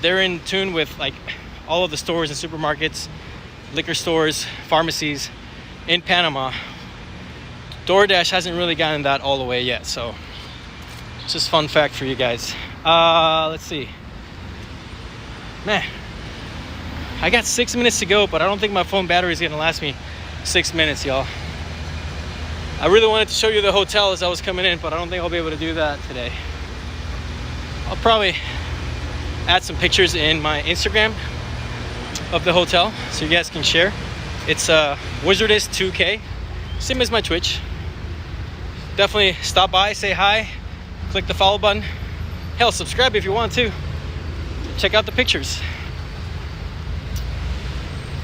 they're in tune with like all of the stores and supermarkets, liquor stores, pharmacies in Panama. DoorDash hasn't really gotten that all the way yet, so it's just fun fact for you guys. Let's see. Man, I got 6 minutes to go, but I don't think my phone battery is gonna last me 6 minutes, y'all. I really wanted to show you the hotel as I was coming in, but I don't think I'll be able to do that today. I'll probably add some pictures in my Instagram of the hotel so you guys can share. It's Wizardist2K, same as my Twitch. Definitely stop by, say hi, click the follow button. Hell, subscribe if you want to. Check out the pictures.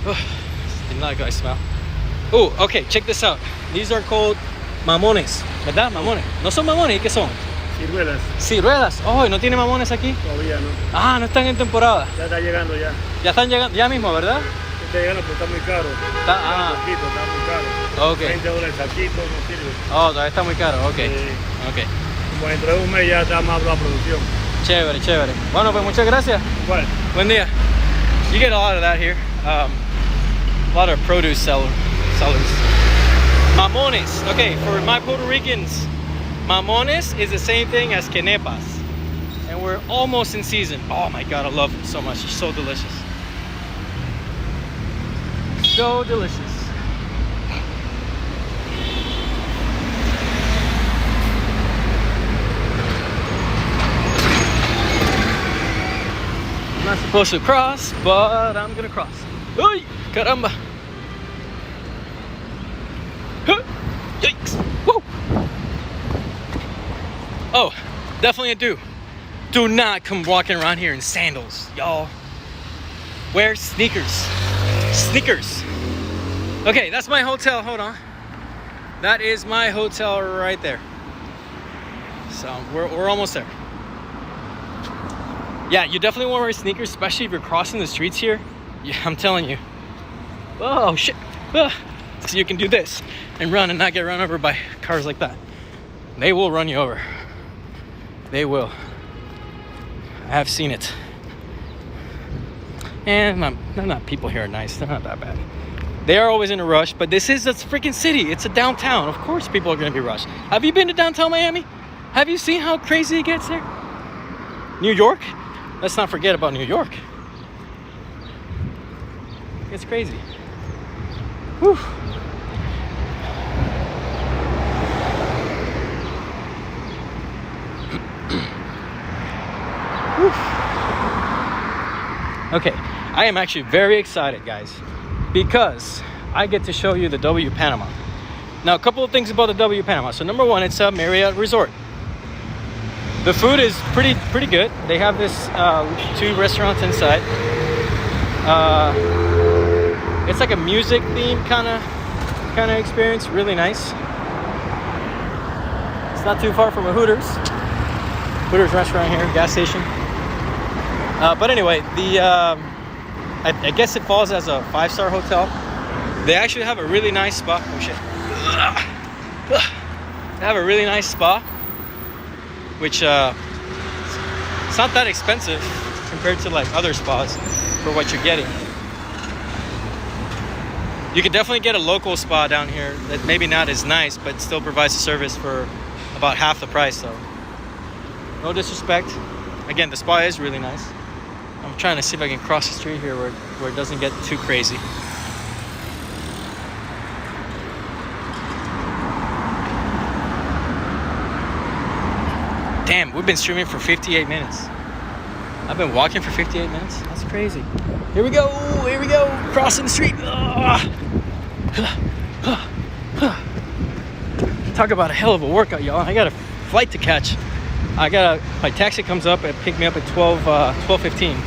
Did not like smell. Oh, okay, check this out. These are called mamones, ¿verdad? Mamones. No son mamones, ¿qué son? Ciruelas. Ciruelas. Oh, ¿y no tiene mamones aquí? Todavía no. Ah, no están en temporada. Ya está llegando ya. Ya están llegando, ya mismo, ¿verdad? de gana, pero está muy caro. Está muy caro. ok. 20 dólares el saquito, no sirve. Oh, todavía está muy caro. Ok. Ok. Como dentro de un mes ya está más la producción. Chévere, chévere. Bueno, pues muchas gracias. Bueno. Buen día. You get a lot of that here. A lot of produce sellers. Mamones. Okay, for my Puerto Ricans, mamones is the same thing as quenepas. And we're almost in season. Oh my God, I love it so much. It's so delicious. So delicious. I'm not supposed to cross, but I'm gonna cross. Uy, caramba. Huh, yikes. Woo. Oh, definitely a do. Do not come walking around here in sandals, y'all. Wear sneakers. Sneakers. Okay, that's my hotel. Hold on. That is my hotel right there. So we're almost there. Yeah, you definitely want to wear sneakers, especially if you're crossing the streets here. Yeah, I'm telling you. Oh shit. So you can do this and run and not get run over by cars like that. They will run you over. They will. I have seen it. And they're not, people here are nice. They're not that bad. They are always in a rush, but this is a freaking city. It's a downtown. Of course people are going to be rushed. Have you been to downtown Miami? Have you seen how crazy it gets there? New York? Let's not forget about New York. It's crazy. Whew. Okay, I am actually very excited, guys, because I get to show you the W Panama. Now, a couple of things about the W Panama. So number one, it's a Marriott resort. The food is pretty good. They have this 2 restaurants inside. It's like a music theme kind of experience. Really nice. It's not too far from a Hooters restaurant here, gas station. But anyway, I guess it falls as a 5-star hotel. They actually have a really nice spa. Oh shit. They have a really nice spa, which it's not that expensive compared to like other spas for what you're getting. You could definitely get a local spa down here that maybe not as nice, but still provides a service for about half the price. So no disrespect. Again, the spa is really nice. I'm trying to see if I can cross the street here where it doesn't get too crazy. Damn, we've been streaming for 58 minutes. I've been walking for 58 minutes. That's crazy. Here we go. Here we go. Crossing the street. Talk about a hell of a workout, y'all. I got a flight to catch. My taxi comes up and pick me up at 12:15.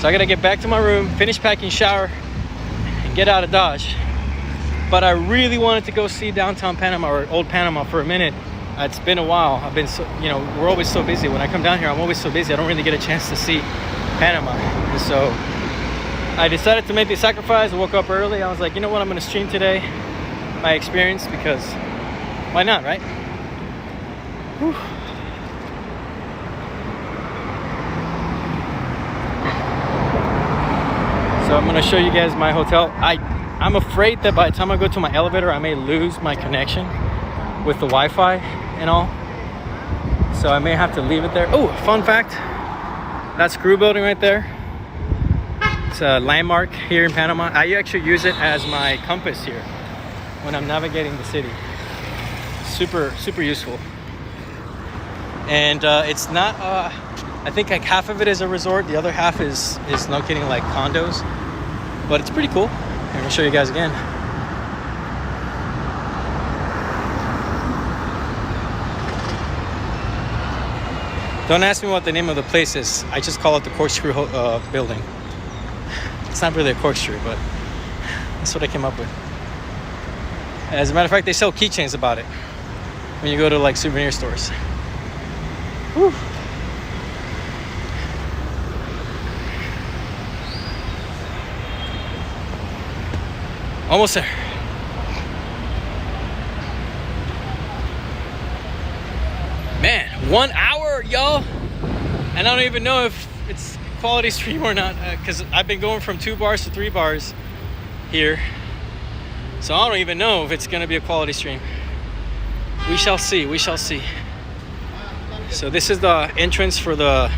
So I gotta get back to my room, finish packing, shower, and get out of Dodge. But I really wanted to go see downtown Panama or old Panama for a minute. It's been a while. I've been so, we're always so busy. When I come down here, I'm always so busy. I don't really get a chance to see Panama. And so I decided to make the sacrifice. I woke up early. I was like, you know what? I'm gonna stream today my experience because why not, right? Whew. So I'm gonna show you guys my hotel. I'm afraid that by the time I go to my elevator, I may lose my connection with the Wi-Fi and all. So I may have to leave it there. Oh, fun fact, that screw building right there, it's a landmark here in Panama. I actually use it as my compass here when I'm navigating the city. Super useful. And it's not, I think like half of it is a resort, the other half is locating like condos, but it's pretty cool. I'm gonna show you guys again. Don't ask me what the name of the place is. I just call it the Corkscrew building. It's not really a corkscrew, but that's what I came up with. As a matter of fact, they sell keychains about it when you go to like souvenir stores. Whew. Almost there. Man, 1 hour, y'all. And I don't even know if it's quality stream or not, because I've been going from 2 bars to 3 bars here. So I don't even know if it's gonna be a quality stream. We shall see, we shall see. So this is the entrance for the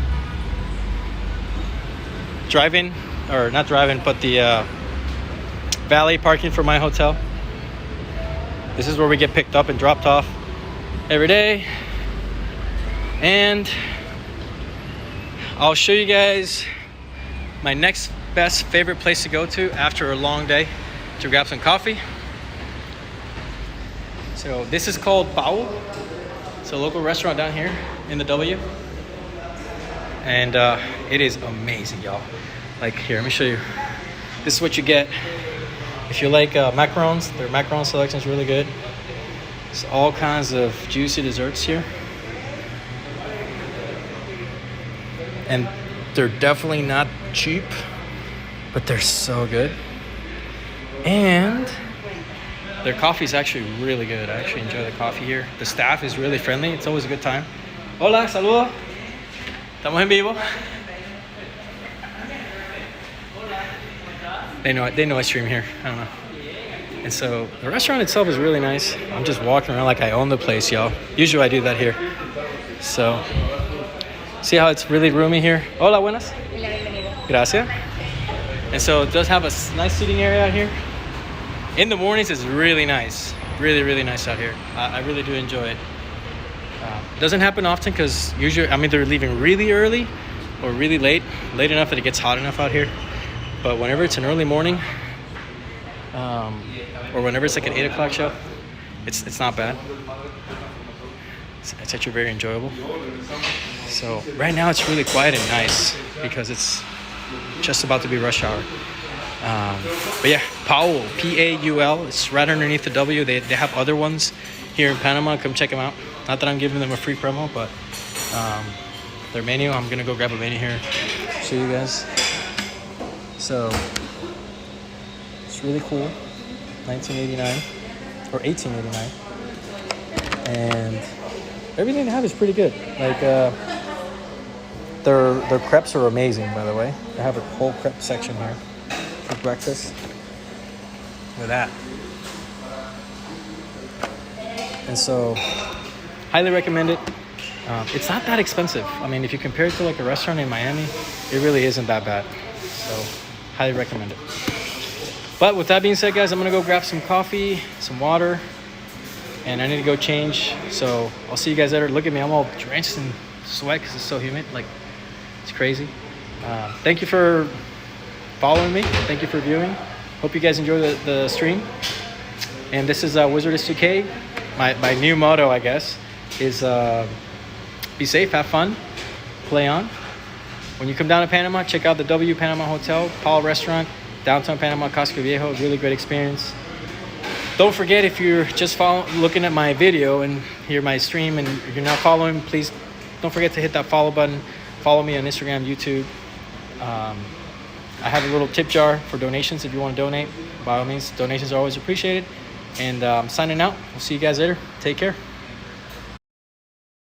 drive-in, or not drive-in, but the valet parking for my hotel. This is where we get picked up and dropped off every day. And I'll show you guys my next best favorite place to go to after a long day to grab some coffee. So this is called Pau. It's a local restaurant down here in the W. And it is amazing, y'all. Like, here, let me show you. This is what you get if you like macarons. Their macaron selection is really good. It's all kinds of juicy desserts here. And they're definitely not cheap, but they're so good. And their coffee is actually really good. I actually enjoy the coffee here. The staff is really friendly. It's always a good time. Hola, saludos. Estamos en vivo. They know I stream here. I don't know. And so the restaurant itself is really nice. I'm just walking around like I own the place, y'all. Usually I do that here. So, see how it's really roomy here? Hola, buenas. Gracias. And so it does have a nice seating area out here. In the mornings, it's really nice. Really, really nice out here. I really do enjoy it. Doesn't happen often because usually I'm either leaving really early or really late enough that it gets hot enough out here. But whenever it's an early morning, or whenever it's like an 8 o'clock show, it's not bad. It's actually very enjoyable. So right now it's really quiet and nice because it's just about to be rush hour. But yeah, Paul, P-A-U-L. It's right underneath the W. They have other ones here in Panama. Come check them out. Not that I'm giving them a free promo, but their menu, I'm gonna go grab a menu here, show you guys. So it's really cool. 1989 or 1889, and everything they have is pretty good. Like their crepes are amazing, by the way. They have a whole crepe section here for breakfast. Look at that. And so highly recommend it. It's not that expensive. I mean, if you compare it to like a restaurant in Miami, it really isn't that bad. So highly recommend it. But with that being said, guys, I'm gonna go grab some coffee, some water, and I need to go change. So I'll see you guys later. Look at me, I'm all drenched in sweat because it's so humid. Like, it's crazy. Thank you for following me. Thank you for viewing. Hope you guys enjoy the stream. And this is Wizardess 2K. My new motto, I guess, is be safe, have fun, play on. When you come down to Panama, check out the W Panama Hotel, Paul Restaurant, downtown Panama, Casco Viejo. Really great experience. Don't forget, if you're just looking at my video and hear my stream and you're not following, please don't forget to hit that follow button. Follow me on Instagram, YouTube. I have a little tip jar for donations if you want to donate. By all means, donations are always appreciated. And I'm signing out. We'll see you guys later. Take care.